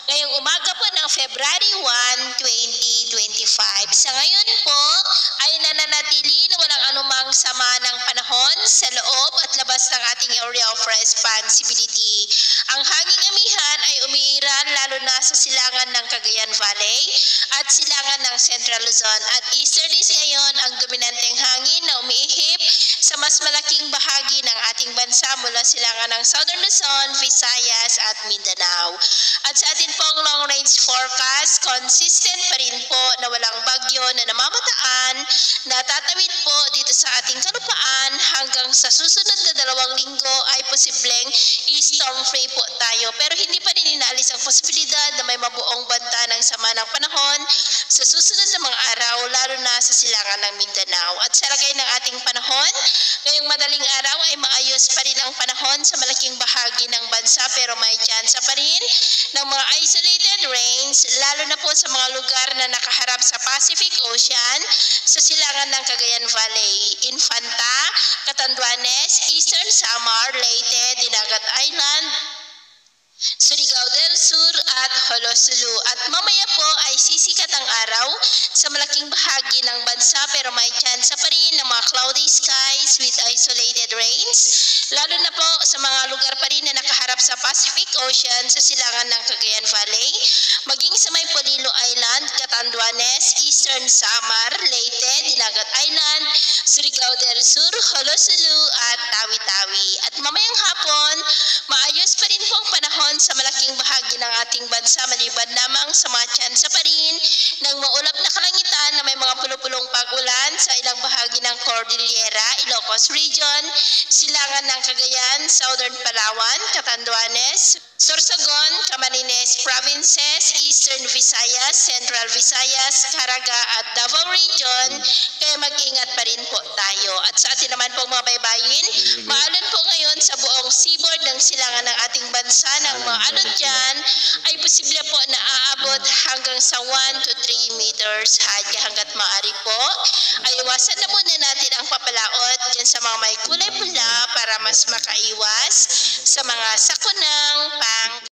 ngayong umaga po ng February 1, 2025. Sa ngayon po ay nananatili na walang anumang sama ng panahon sa loob at labas ng ating area of responsibility. Ang hanging amihan ay umiiral lalo na sa silangan ng Cagayan Valley at silangan ng Central Luzon at easterlies ngayon ang dominanteng hangin na umiihip sa mas malaking bahagi ng ating bansa mula silangan ng Southern Luzon, Visayas at Mindanao. At sa atin pong long range forecast, consistent pa rin po na walang bagyo na namamataan na tatawid po dito sa ating kalupaan hanggang sa susunod na 2 linggo ay posibleng storm free po tayo. Pero hindi pa rin inaalis ang posibilidad na may mabuong banta ng sama ng panahon sa susunod na mga araw, lalo na sa silangan ng Mindanao. At sa lagay ng ating panahon, ngayong madaling araw ay maayos pa rin ang panahon sa malaking bahagi ng bansa pero may tsansa pa rin ng mga isolated rains, lalo na po sa mga lugar na nakaharap sa Pacific Ocean, sa silangan ng Cagayan Valley, Infanta, Catanduanes, Eastern Samar, Leyte, Dinagat Island, Surigao del Sur at Holosulu. At mamaya po ay sisikat ang araw sa malaking bahagi ng bansa pero may tsansa pa rin ng mga cloudy skies with isolated rains, lalo na po sa mga lugar pa rin na nakaharap sa Pacific Ocean sa silangan ng Cagayan Valley, maging sa may Polillo Island, Catanduanes, Eastern Samar, Leyte, Dinagat Island, Surigao del Sur, Holosulu at Tawi-Tawi. At mamayang hapon, maayos pa rin po ang panahon sa malaking bahagi ng ating bansa maliban lamang sa mga tsansa pa rin ng maulap na kalangitan na may mga pulupulong pag-ulan sa ilang bahagi ng Cordillera, Ilocos Region, silangan ng Cagayan, Southern Palawan, Catanduanes, Sorsogon, Camarines Provinces, Eastern Visayas, Central Visayas, Caraga at Davao Region, kaya mag-ingat pa rin po tayo. At sa atin naman po mga baybayin, maalon po ngayon sa buong seaboard ng silangan ng ating bansa ng mga alon dyan ay posible po na aabot hanggang sa 1 to 3 meters high. Kaya hanggat maaari po, ay iwasan na muna natin ang papalaot dyan sa mga may kulay pula para mas makaiwas sa mga sakunang pang